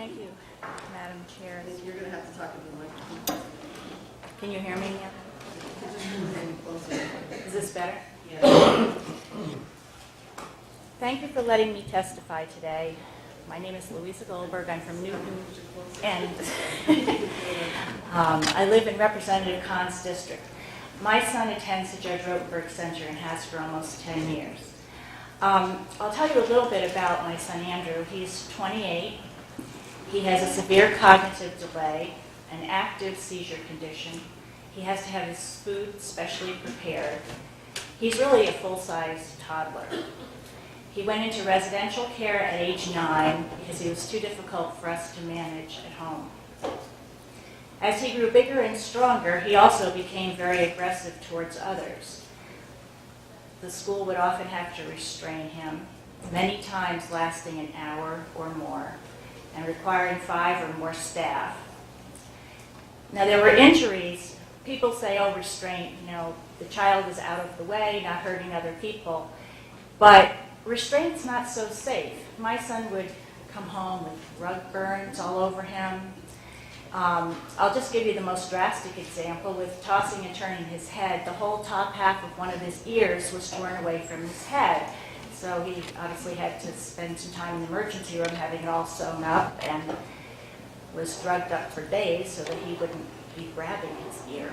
Thank you, Madam Chair. You're going to have to talk into the microphone. Can you hear me now? Just move in closer. Is this better? Yeah. Thank you for letting me testify today. My name is Louisa Goldberg. I'm from Newton, and I live in Representative Kahn's district. My son attends the Judge Rotenberg Center and has for almost 10 years. I'll tell you a little bit about my son Andrew. He's 28. He has a severe cognitive delay, an active seizure condition. He has to have his food specially prepared. He's really a full-size toddler. He went into residential care at age 9 because he was too difficult for us to manage at home. As he grew bigger and stronger, he also became very aggressive towards others. The school would often have to restrain him, many times lasting an hour or more, and requiring 5 or more staff. Now, there were injuries. People say, oh, restraint, the child is out of the way, not hurting other people. But restraint's not so safe. My son would come home with rug burns all over him. I'll just give you the most drastic example. With tossing and turning his head, the whole top half of one of his ears was torn away from his head. So he obviously had to spend some time in the emergency room having it all sewn up, and was drugged up for days so that he wouldn't be grabbing his ear.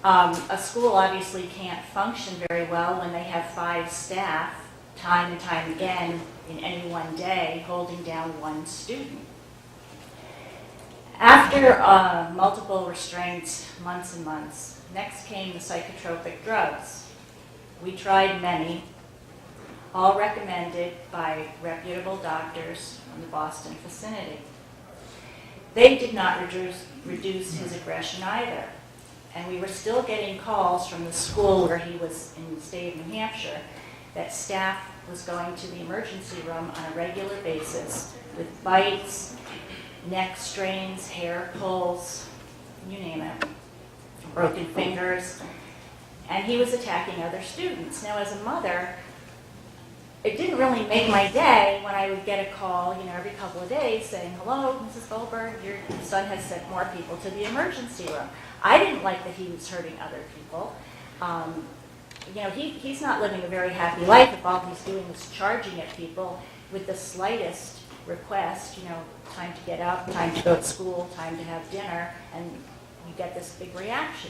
A school obviously can't function very well when they have 5 staff, time and time again, in any one day, holding down one student. After multiple restraints, months and months, next came the psychotropic drugs. We tried many, all recommended by reputable doctors in the Boston vicinity. They did not reduce his aggression either. And we were still getting calls from the school where he was in the state of New Hampshire that staff was going to the emergency room on a regular basis with bites, neck strains, hair pulls, you name it, broken fingers, and he was attacking other students. Now, as a mother, it didn't really make my day when I would get a call, every couple of days saying, hello, Mrs. Goldberg, your son has sent more people to the emergency room. I didn't like that he was hurting other people. He's not living a very happy life if all he's doing is charging at people with the slightest request, time to get up, time to go to school, time to have dinner, and you get this big reaction.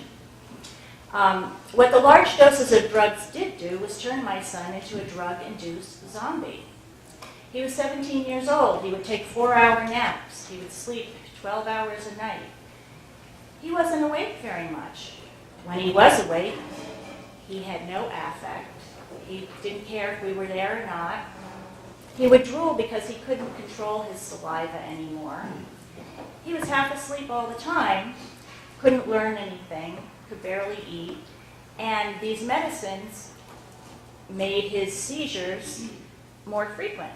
What the large doses of drugs did do was turn my son into a drug-induced zombie. He was 17 years old. He would take 4-hour naps. He would sleep 12 hours a night. He wasn't awake very much. When he was awake, he had no affect. He didn't care if we were there or not. He would drool because he couldn't control his saliva anymore. He was half asleep all the time, couldn't learn anything, could barely eat, and these medicines made his seizures more frequent.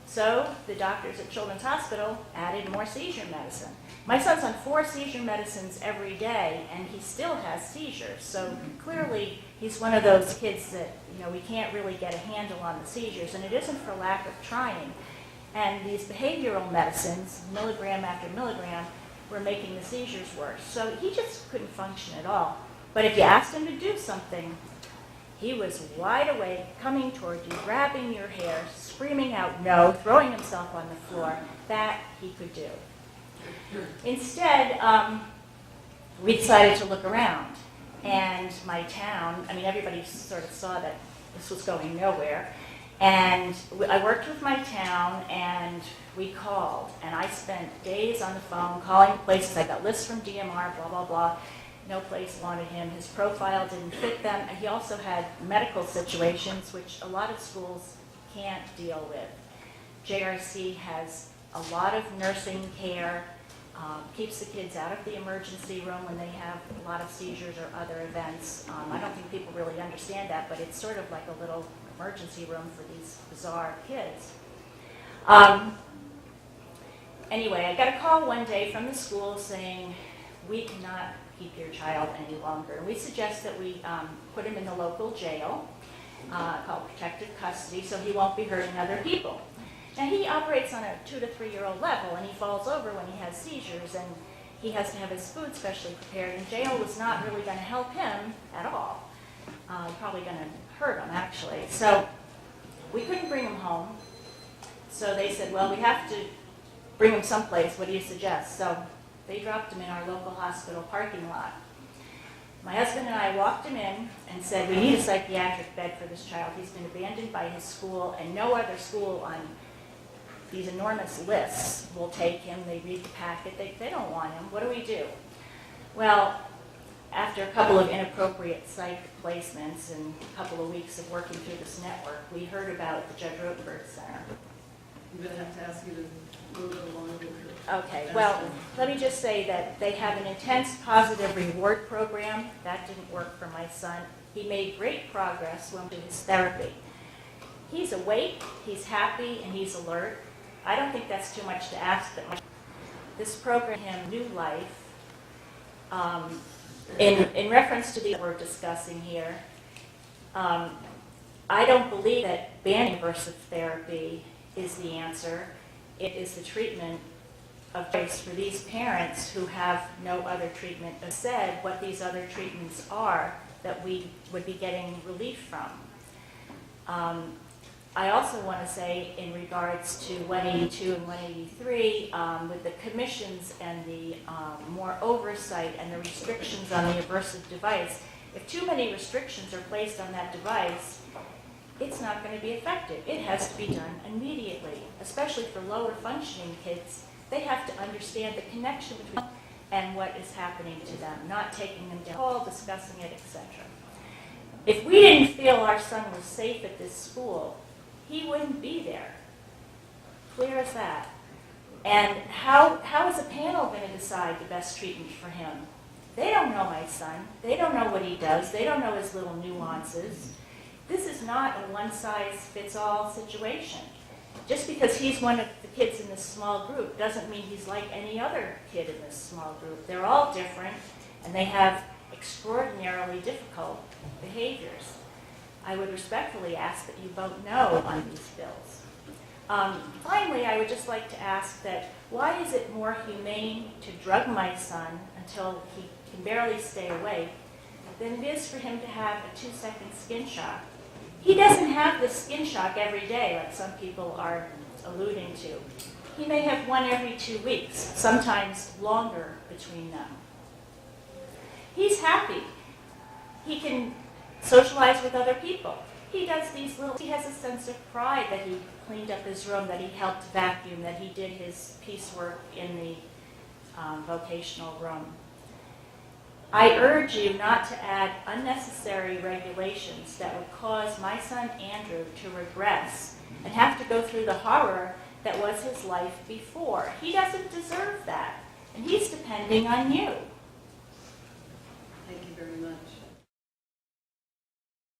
So the doctors at Children's Hospital added more seizure medicine. My son's on 4 seizure medicines every day, and he still has seizures. So clearly, he's one of those kids that, we can't really get a handle on the seizures, and it isn't for lack of trying. And these behavioral medicines, milligram after milligram, were making the seizures worse. So he just couldn't function at all. But if you asked him to do something, he was wide awake, coming toward you, grabbing your hair, screaming out no, throwing himself on the floor. That he could do. Instead, we decided to look around. And my town, everybody sort of saw that this was going nowhere. And I worked with my town, and we called. And I spent days on the phone calling places. I got lists from DMR, blah, blah, blah. No place wanted him. His profile didn't fit them. And he also had medical situations, which a lot of schools can't deal with. JRC has a lot of nursing care, keeps the kids out of the emergency room when they have a lot of seizures or other events. I don't think people really understand that, but it's sort of like a little emergency room for these bizarre kids. Anyway, I got a call one day from the school saying, we cannot keep your child any longer. And we suggest that we put him in the local jail called protective custody so he won't be hurting other people. Now, he operates on a 2 to 3 year old level, and he falls over when he has seizures, and he has to have his food specially prepared, and jail was not really going to help him at all. Probably going to hurt him, actually. So we couldn't bring him home. So they said, well, we have to bring him someplace. What do you suggest? So they dropped him in our local hospital parking lot. My husband and I walked him in and said, we need a psychiatric bed for this child. He's been abandoned by his school, and no other school on these enormous lists will take him. They read the packet. They don't want him. What do we do? Well, after a couple of inappropriate psych placements and a couple of weeks of working through this network, we heard about the Judge Rotenberg Center. I'm going to have to ask you to move it along. Okay, well, let me just say that they have an intense positive reward program. That didn't work for my son. He made great progress when doing his therapy. He's awake, he's happy, and he's alert. I don't think that's too much to ask. That this program him new life. In reference to the we're discussing here, I don't believe that banning aversive therapy is the answer. It is the treatment of choice for these parents who have no other treatment. As said, what these other treatments are that we would be getting relief from. I also want to say in regards to 182 and 183, with the commissions and the more oversight and the restrictions on the aversive device, if too many restrictions are placed on that device, it's not going to be effective. It has to be done immediately, especially for lower functioning kids. They have to understand the connection between and what is happening to them, not taking them down, all discussing it, etc. If we didn't feel our son was safe at this school, he wouldn't be there. Clear as that. And how is a panel going to decide the best treatment for him? They don't know my son. They don't know what he does. They don't know his little nuances. This is not a one-size-fits-all situation. Just because he's one of the kids in this small group doesn't mean he's like any other kid in this small group. They're all different, and they have extraordinarily difficult behaviors. I would respectfully ask that you vote no on these bills. Finally, I would just like to ask that why is it more humane to drug my son until he can barely stay awake than it is for him to have a 2-second skin shock? He doesn't have this skin shock every day like some people are alluding to. He may have one every 2 weeks, sometimes longer between them. He's happy. He can socialize with other people. He does these little, he has a sense of pride that he cleaned up his room, that he helped vacuum, that he did his piecework in the vocational room. I urge you not to add unnecessary regulations that would cause my son Andrew to regress and have to go through the horror that was his life before. He doesn't deserve that, and he's depending on you.